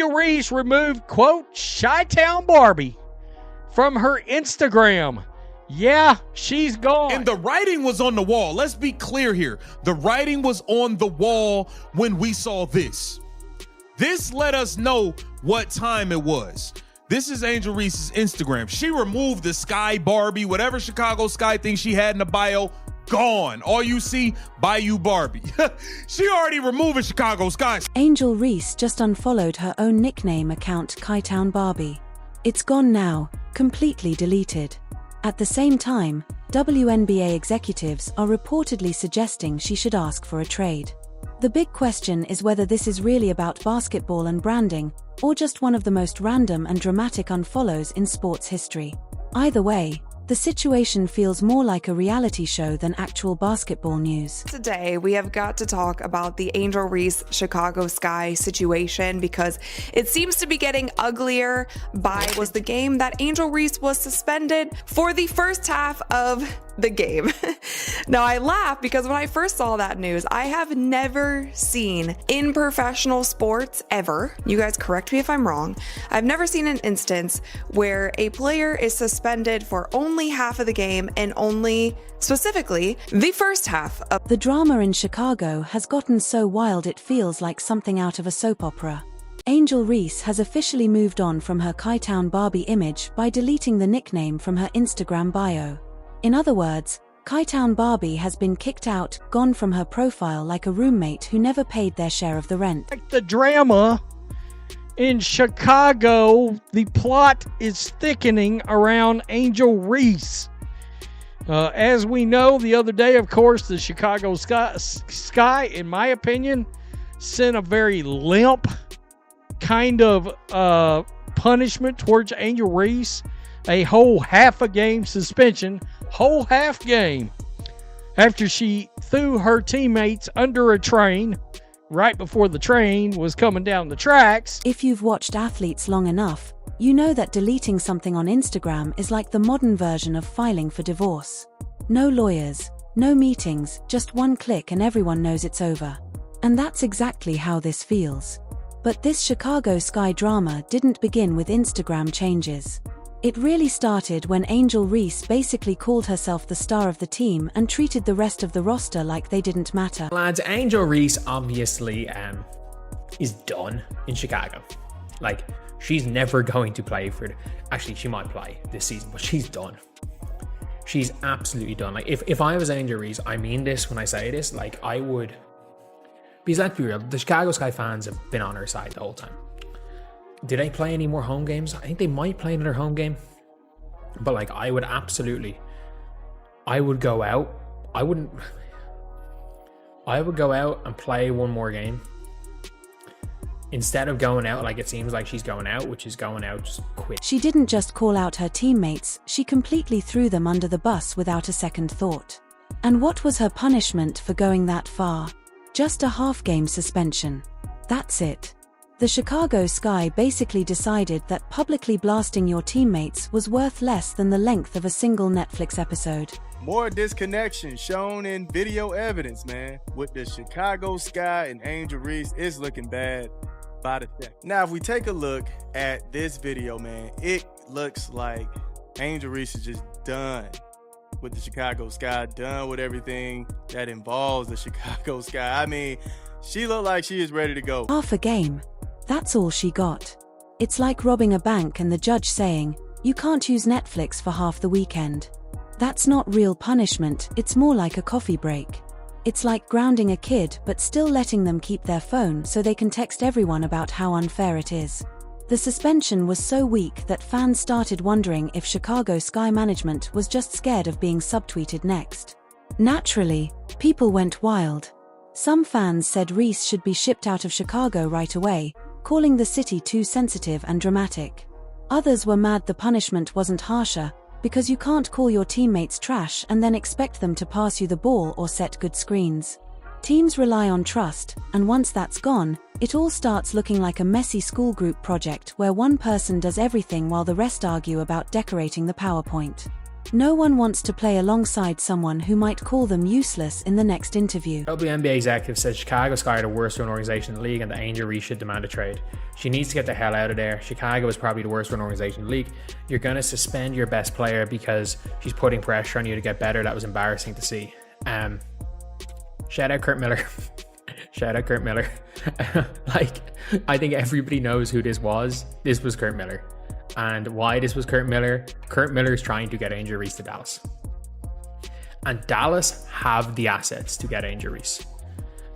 Angel Reese removed, quote, Chi-Town Barbie from her Instagram. Yeah, she's gone. And the writing was on the wall. Let's be clear here. The writing was on the wall when we saw this. This let us know what time it was. This is Angel Reese's Instagram. She removed the Sky Barbie, whatever Chicago Sky thing she had in the bio, gone. All you see, Bayou Barbie. She already removed Chicago Sky. Angel Reese just unfollowed her own nickname account, Chi-Town Barbie. It's gone now, completely deleted. At the same time, WNBA executives are reportedly suggesting she should ask for a trade. The big question is whether this is really about basketball and branding, or just one of the most random and dramatic unfollows in sports history. Either way, the situation feels more like a reality show than actual basketball news. Today, we have got to talk about the Angel Reese Chicago Sky situation because it seems to be getting uglier. Was the game that Angel Reese was suspended for the first half of the game. Now, I laugh because when I first saw that news, I have never seen in professional sports ever, you guys correct me if I'm wrong, I've never seen an instance where a player is suspended for only half of the game and only specifically the first half of. The drama in Chicago has gotten so wild it feels like something out of a soap opera. Angel Reese has officially moved on from her Chi-Town Barbie image by deleting the nickname from her Instagram bio. In other words, Chi-Town Barbie has been kicked out, gone from her profile like a roommate who never paid their share of the rent. Like the drama in Chicago, the plot is thickening around Angel Reese. As we know, the other day, of course, the Chicago Sky, in my opinion, sent a very limp kind of punishment towards Angel Reese. A whole half a game suspension, whole half game, after she threw her teammates under a train right before the train was coming down the tracks. If you've watched athletes long enough, you know that deleting something on Instagram is like the modern version of filing for divorce. No lawyers, no meetings, just one click and everyone knows it's over. And that's exactly how this feels. But this Chicago Sky drama didn't begin with Instagram changes. It really started when Angel Reese basically called herself the star of the team and treated the rest of the roster like they didn't matter. Lads, Angel Reese obviously is done in Chicago. Like, she's never going to play for actually, she might play this season, but she's done. She's absolutely done. Like, if I was Angel Reese, I mean this when I say this, like, I would... Because let's be real, the Chicago Sky fans have been on her side the whole time. Do they play any more home games? I think they might play another home game. But like, I would go out. I would go out and play one more game. Instead of going out like it seems like she's going out, which is going out just quit. She didn't just call out her teammates, she completely threw them under the bus without a second thought. And what was her punishment for going that far? Just a half-game suspension. That's it. The Chicago Sky basically decided that publicly blasting your teammates was worth less than the length of a single Netflix episode. More disconnection shown in video evidence, man. With the Chicago Sky and Angel Reese, it's looking bad by the second. Now, if we take a look at this video, man, it looks like Angel Reese is just done with the Chicago Sky, done with everything that involves the Chicago Sky. I mean, she looked like she is ready to go. Half a game. That's all she got. It's like robbing a bank and the judge saying, you can't use Netflix for half the weekend. That's not real punishment, it's more like a coffee break. It's like grounding a kid but still letting them keep their phone so they can text everyone about how unfair it is. The suspension was so weak that fans started wondering if Chicago Sky management was just scared of being subtweeted next. Naturally, people went wild. Some fans said Reese should be shipped out of Chicago right away, calling the city too sensitive and dramatic. Others were mad the punishment wasn't harsher, because you can't call your teammates trash and then expect them to pass you the ball or set good screens. Teams rely on trust, and once that's gone, it all starts looking like a messy school group project where one person does everything while the rest argue about decorating the PowerPoint. No one wants to play alongside someone who might call them useless in the next interview. WNBA executive says Chicago Sky are the worst run organization in the league and that Angel Reese should demand a trade. She needs to get the hell out of there. Chicago is probably the worst run organization in the league. You're going to suspend your best player because she's putting pressure on you to get better. That was embarrassing to see. Shout out Kurt Miller. Shout out Kurt Miller. I think everybody knows who this was. This was Kurt Miller. And why this was Kurt Miller? Kurt Miller is trying to get Angel Reese to Dallas. And Dallas have the assets to get Angel Reese.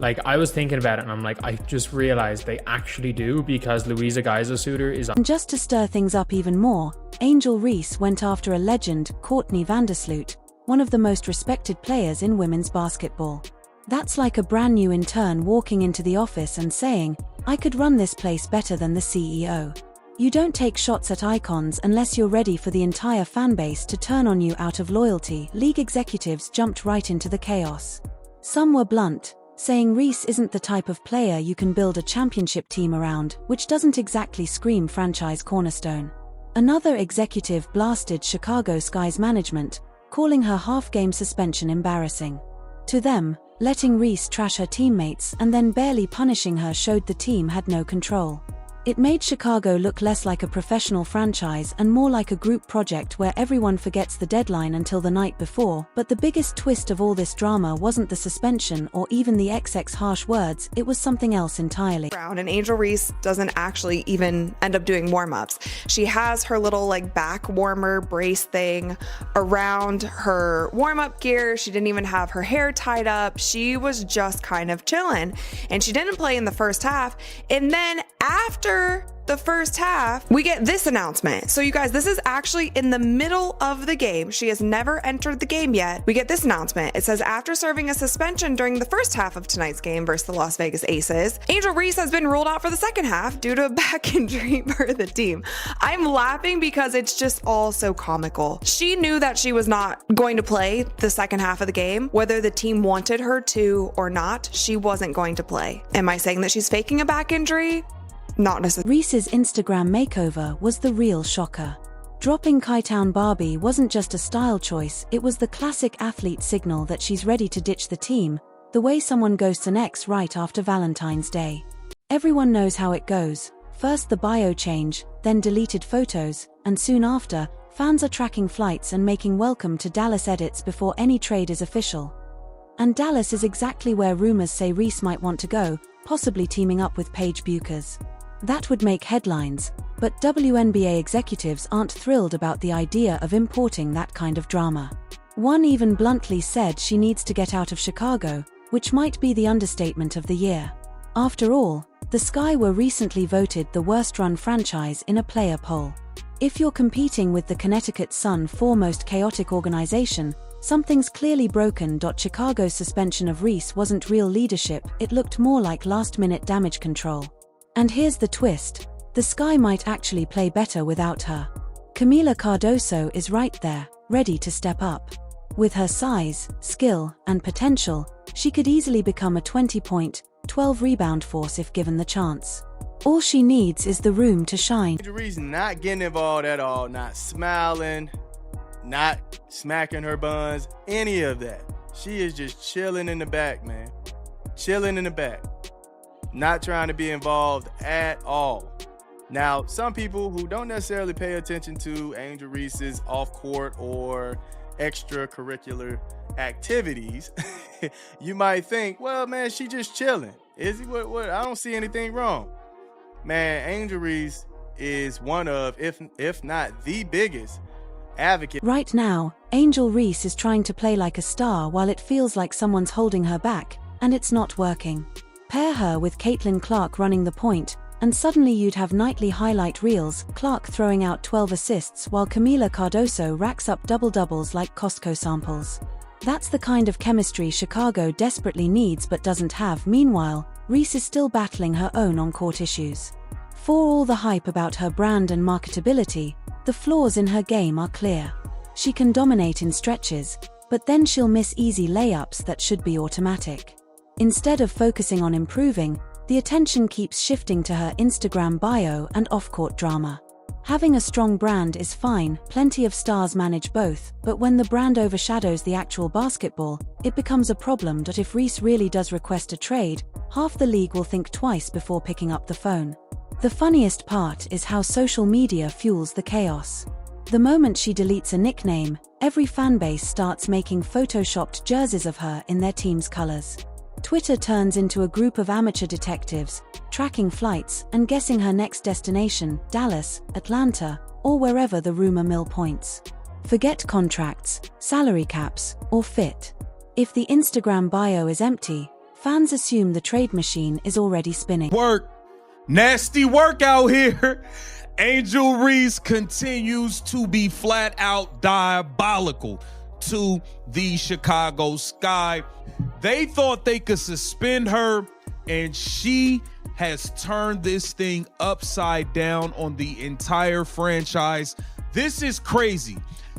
I was thinking about it and I'm like, I just realized they actually do because Louisa Geisel-Suter is on. And just to stir things up even more, Angel Reese went after a legend, Courtney Vandersloot, one of the most respected players in women's basketball. That's like a brand new intern walking into the office and saying, I could run this place better than the CEO. You don't take shots at icons unless you're ready for the entire fanbase to turn on you out of loyalty. League executives jumped right into the chaos. Some were blunt, saying Reese isn't the type of player you can build a championship team around, which doesn't exactly scream franchise cornerstone. Another executive blasted Chicago Sky's management, calling her half-game suspension embarrassing. To them, letting Reese trash her teammates and then barely punishing her showed the team had no control. It made Chicago look less like a professional franchise and more like a group project where everyone forgets the deadline until the night before. But the biggest twist of all this drama wasn't the suspension or even the XX harsh words, it was something else entirely. And Angel Reese doesn't actually even end up doing warm-ups. She has her little back warmer brace thing around her warm-up gear. She didn't even have her hair tied up. She was just kind of chilling. And she didn't play in the first half. And then after the first half, we get this announcement. So you guys, this is actually in the middle of the game. She has never entered the game yet. We get this announcement. It says, after serving a suspension during the first half of tonight's game versus the Las Vegas Aces, Angel Reese has been ruled out for the second half due to a back injury for the team. I'm laughing because it's just all so comical. She knew that she was not going to play the second half of the game. Whether the team wanted her to or not, she wasn't going to play. Am I saying that she's faking a back injury? Not necessarily. Reese's Instagram makeover was the real shocker. Dropping Chi-Town Barbie wasn't just a style choice, it was the classic athlete signal that she's ready to ditch the team, the way someone ghosts an ex right after Valentine's Day. Everyone knows how it goes. First the bio change, then deleted photos, and soon after, fans are tracking flights and making welcome to Dallas edits before any trade is official. And Dallas is exactly where rumors say Reese might want to go, possibly teaming up with Paige Buchers. That would make headlines, but WNBA executives aren't thrilled about the idea of importing that kind of drama. One even bluntly said she needs to get out of Chicago, which might be the understatement of the year. After all, the Sky were recently voted the worst-run franchise in a player poll. If you're competing with the Connecticut Sun for most chaotic organization, something's clearly broken. Chicago's suspension of Reese wasn't real leadership, it looked more like last-minute damage control. And here's the twist, the Sky might actually play better without her. Camila Cardoso is right there, ready to step up. With her size, skill, and potential, she could easily become a 20-point, 12-rebound force if given the chance. All she needs is the room to shine. The reason not getting involved at all, not smiling, not smacking her buns, any of that. She is just chilling in the back, man. Chilling in the back. Not trying to be involved at all. Now, some people who don't necessarily pay attention to Angel Reese's off-court or extracurricular activities, you might think, well, man, she just chilling. Is he? What? I don't see anything wrong. Man, Angel Reese is one of, if not the biggest advocate. Right now, Angel Reese is trying to play like a star while it feels like someone's holding her back, and it's not working. Pair her with Caitlin Clark running the point, and suddenly you'd have nightly highlight reels, Clark throwing out 12 assists while Camila Cardoso racks up double-doubles like Costco samples. That's the kind of chemistry Chicago desperately needs but doesn't have. Meanwhile, Reese is still battling her own on-court issues. For all the hype about her brand and marketability, the flaws in her game are clear. She can dominate in stretches, but then she'll miss easy layups that should be automatic. Instead of focusing on improving, the attention keeps shifting to her Instagram bio and off-court drama. Having a strong brand is fine, plenty of stars manage both, but when the brand overshadows the actual basketball, it becomes a problem. If Reese really does request a trade, half the league will think twice before picking up the phone. The funniest part is how social media fuels the chaos. The moment she deletes a nickname, every fanbase starts making photoshopped jerseys of her in their team's colors. Twitter turns into a group of amateur detectives, tracking flights and guessing her next destination, Dallas, Atlanta, or wherever the rumor mill points. Forget contracts, salary caps, or fit. If the Instagram bio is empty, fans assume the trade machine is already spinning. Work. Nasty work out here. Angel Reese continues to be flat out diabolical to the Chicago Sky. They thought they could suspend her, and she has turned this thing upside down on the entire franchise. This is crazy.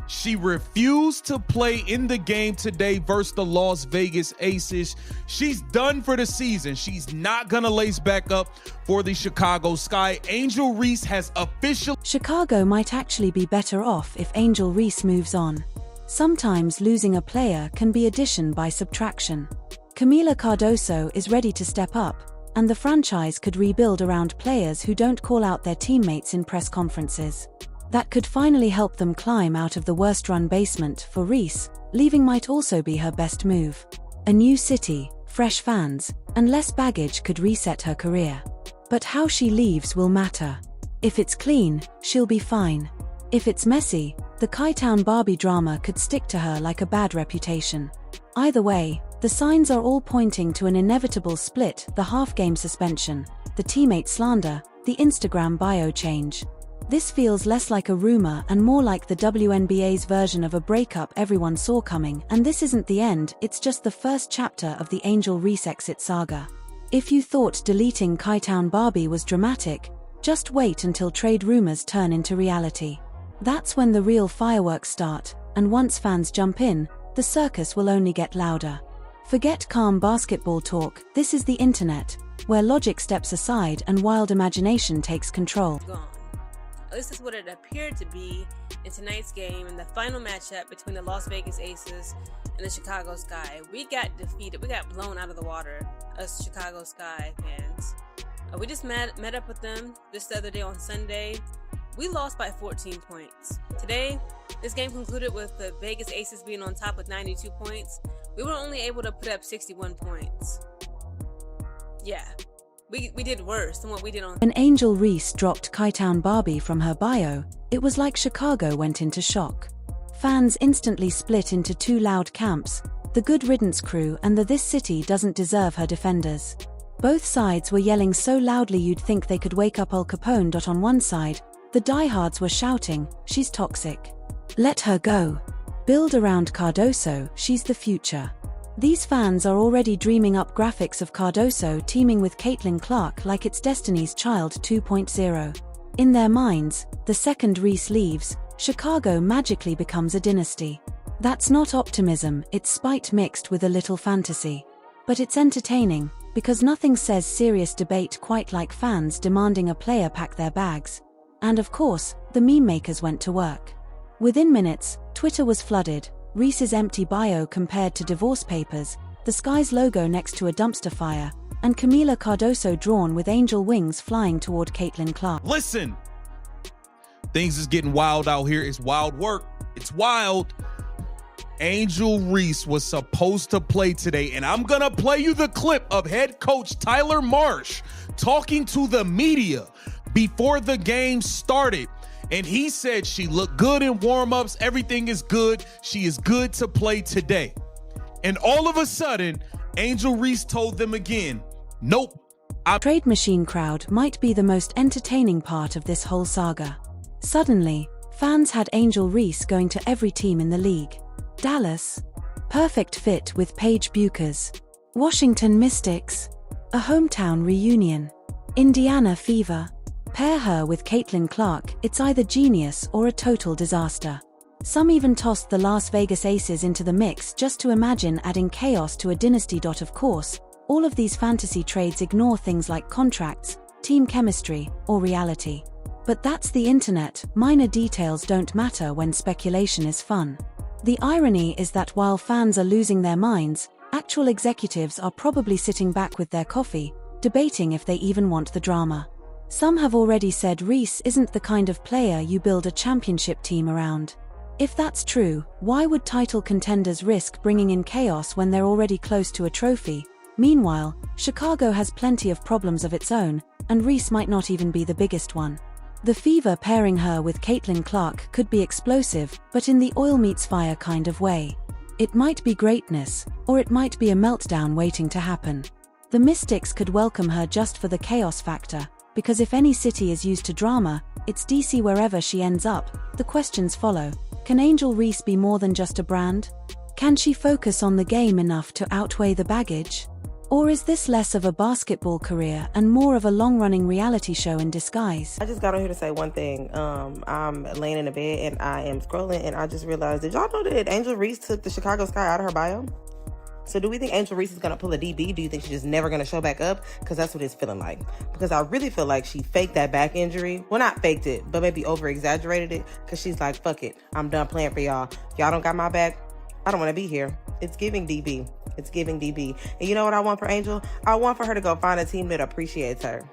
She refused to play in the game today versus the Las Vegas Aces. She's done for the season. She's not gonna lace back up for the Chicago Sky. Angel Reese has officially... Chicago might actually be better off if Angel Reese moves on. Sometimes losing a player can be addition by subtraction. Camila Cardoso is ready to step up, and the franchise could rebuild around players who don't call out their teammates in press conferences. That could finally help them climb out of the worst-run basement. For Reese, leaving might also be her best move. A new city, fresh fans, and less baggage could reset her career. But how she leaves will matter. If it's clean, she'll be fine. If it's messy, the Chi-Town Barbie drama could stick to her like a bad reputation. Either way, the signs are all pointing to an inevitable split: the half-game suspension, the teammate slander, the Instagram bio change. This feels less like a rumor and more like the WNBA's version of a breakup everyone saw coming, and this isn't the end, it's just the first chapter of the Angel Reese exit saga. If you thought deleting Chi-Town Barbie was dramatic, just wait until trade rumors turn into reality. That's when the real fireworks start, and once fans jump in, the circus will only get louder. Forget calm basketball talk, this is the internet, where logic steps aside and wild imagination takes control. Gone. At least that's what it appeared to be in tonight's game in the final matchup between the Las Vegas Aces and the Chicago Sky. We got defeated. We got blown out of the water, us Chicago Sky fans. We just met up with them just the other day on Sunday. We lost by 14 points. Today, this game concluded with the Vegas Aces being on top with 92 points. We were only able to put up 61 points. Yeah. We did worse than what we did on... When Angel Reese dropped Chi-Town Barbie from her bio, it was like Chicago went into shock. Fans instantly split into two loud camps, the Good Riddance crew and the This City Doesn't Deserve Her defenders. Both sides were yelling so loudly you'd think they could wake up Al Capone. On one side, the diehards were shouting, "She's toxic. Let her go. Build around Cardoso, she's the future." These fans are already dreaming up graphics of Cardoso teaming with Caitlin Clark like it's Destiny's Child 2.0. In their minds, the second Reese leaves, Chicago magically becomes a dynasty. That's not optimism, it's spite mixed with a little fantasy. But it's entertaining, because nothing says serious debate quite like fans demanding a player pack their bags. And of course, the meme makers went to work. Within minutes, Twitter was flooded. Reese's empty bio compared to divorce papers, the Sky's logo next to a dumpster fire, and Camila Cardoso drawn with angel wings flying toward Caitlin Clark. Listen, things is getting wild out here. It's wild work. It's wild. Angel Reese was supposed to play today, and I'm gonna play you the clip of head coach Tyler Marsh talking to the media before the game started. And he said she looked good in warm-ups. Everything is good. She is good to play today. And all of a sudden, Angel Reese told them again, nope. Trade machine crowd might be the most entertaining part of this whole saga. Suddenly, fans had Angel Reese going to every team in the league. Dallas, perfect fit with Paige Buchers. Washington Mystics, a hometown reunion. Indiana Fever. Pair her with Caitlin Clark, it's either genius or a total disaster. Some even tossed the Las Vegas Aces into the mix just to imagine adding chaos to a dynasty. Of course, all of these fantasy trades ignore things like contracts, team chemistry, or reality. But that's the internet, minor details don't matter when speculation is fun. The irony is that while fans are losing their minds, actual executives are probably sitting back with their coffee, debating if they even want the drama. Some have already said Reese isn't the kind of player you build a championship team around. If that's true, why would title contenders risk bringing in chaos when they're already close to a trophy? Meanwhile, Chicago has plenty of problems of its own, and Reese might not even be the biggest one. The Fever pairing her with Caitlin Clark could be explosive, but in the oil meets fire kind of way. It might be greatness, or it might be a meltdown waiting to happen. The Mystics could welcome her just for the chaos factor, because if any city is used to drama, it's DC wherever she ends up. The questions follow. Can Angel Reese be more than just a brand? Can she focus on the game enough to outweigh the baggage? Or is this less of a basketball career and more of a long-running reality show in disguise? I just got on here to say one thing. I'm laying in the bed and I am scrolling and I just realized, did y'all know that Angel Reese took the Chicago Sky out of her bio? So do we think Angel Reese is going to pull a DB? Do you think she's just never going to show back up? Because that's what it's feeling like. Because I really feel like she faked that back injury. Well, not faked it, but maybe over-exaggerated it. Because she's like, fuck it. I'm done playing for y'all. Y'all don't got my back. I don't want to be here. It's giving DB. It's giving DB. And you know what I want for Angel? I want for her to go find a team that appreciates her.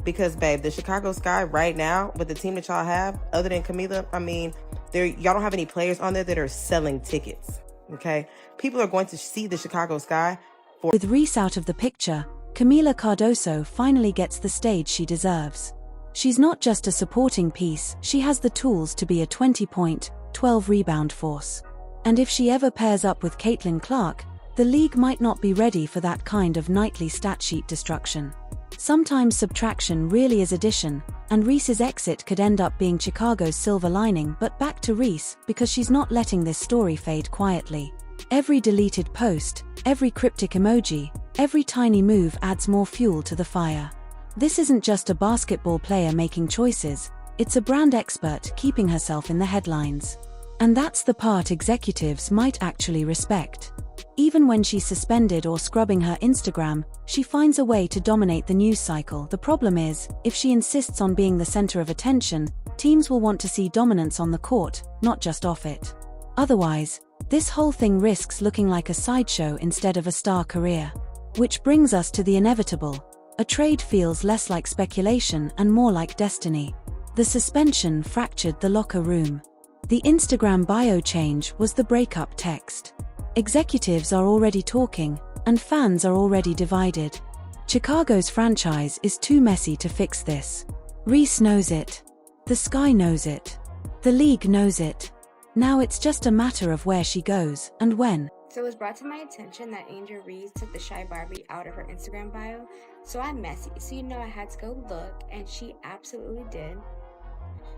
Because, babe, the Chicago Sky right now, with the team that y'all have, other than Camila, I mean, y'all don't have any players on there that are selling tickets. Okay? People are going to see the Chicago Sky for... With Reese out of the picture, Camila Cardoso finally gets the stage she deserves. She's not just a supporting piece, she has the tools to be a 20-point, 12-rebound force. And if she ever pairs up with Caitlin Clark, the league might not be ready for that kind of nightly stat sheet destruction. Sometimes subtraction really is addition, and Reese's exit could end up being Chicago's silver lining. But back to Reese, because she's not letting this story fade quietly. Every deleted post, every cryptic emoji, every tiny move adds more fuel to the fire. This isn't just a basketball player making choices, it's a brand expert keeping herself in the headlines. And that's the part executives might actually respect. Even when she's suspended or scrubbing her Instagram, she finds a way to dominate the news cycle. The problem is, if she insists on being the center of attention, teams will want to see dominance on the court, not just off it. Otherwise, this whole thing risks looking like a sideshow instead of a star career. Which brings us to the inevitable. A trade feels less like speculation and more like destiny. The suspension fractured the locker room. The Instagram bio change was the breakup text. Executives are already talking, and fans are already divided. Chicago's franchise is too messy to fix this. Reese knows it. The Sky knows it. The league knows it. Now it's just a matter of where she goes, and when. So it was brought to my attention that Angel Reese took the Shy Barbie out of her Instagram bio, so I'm messy. So I had to go look, and she absolutely did.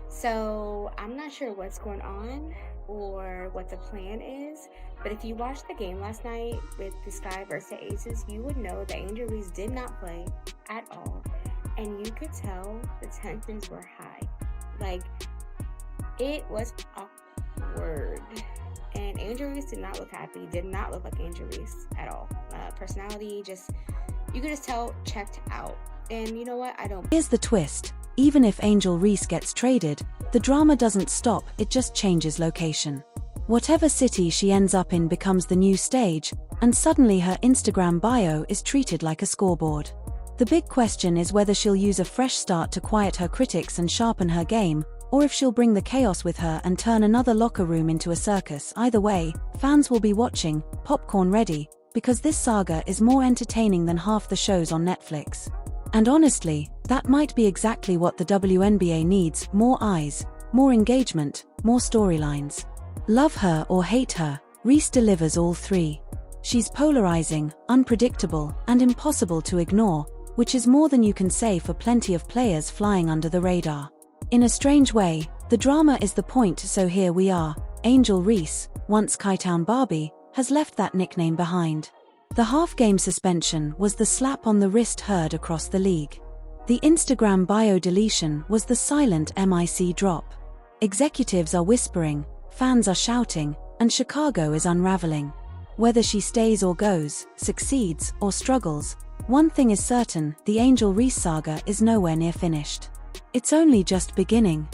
So I'm not sure what's going on or what the plan is, but if you watched the game last night with the Sky versus the Aces, you would know that Angel Reese did not play at all, and you could tell the tensions were high. Like, it was awkward, and Angel Reese did not look happy, did not look like Angel Reese at all. Personality, you could just tell, checked out. And you know what? Here's the twist. Even if Angel Reese gets traded, the drama doesn't stop, it just changes location. Whatever city she ends up in becomes the new stage, and suddenly her Instagram bio is treated like a scoreboard. The big question is whether she'll use a fresh start to quiet her critics and sharpen her game, or if she'll bring the chaos with her and turn another locker room into a circus. Either way, fans will be watching, popcorn ready, because this saga is more entertaining than half the shows on Netflix. And honestly, that might be exactly what the WNBA needs: more eyes, more engagement, more storylines. Love her or hate her, Reese delivers all three. She's polarizing, unpredictable, and impossible to ignore, which is more than you can say for plenty of players flying under the radar. In a strange way, the drama is the point, so here we are. Angel Reese, once Chi-Town Barbie, has left that nickname behind. The half-game suspension was the slap on the wrist heard across the league. The Instagram bio deletion was the silent mic drop. Executives are whispering, fans are shouting, and Chicago is unraveling. Whether she stays or goes, succeeds or struggles, one thing is certain: the Angel Reese saga is nowhere near finished. It's only just beginning.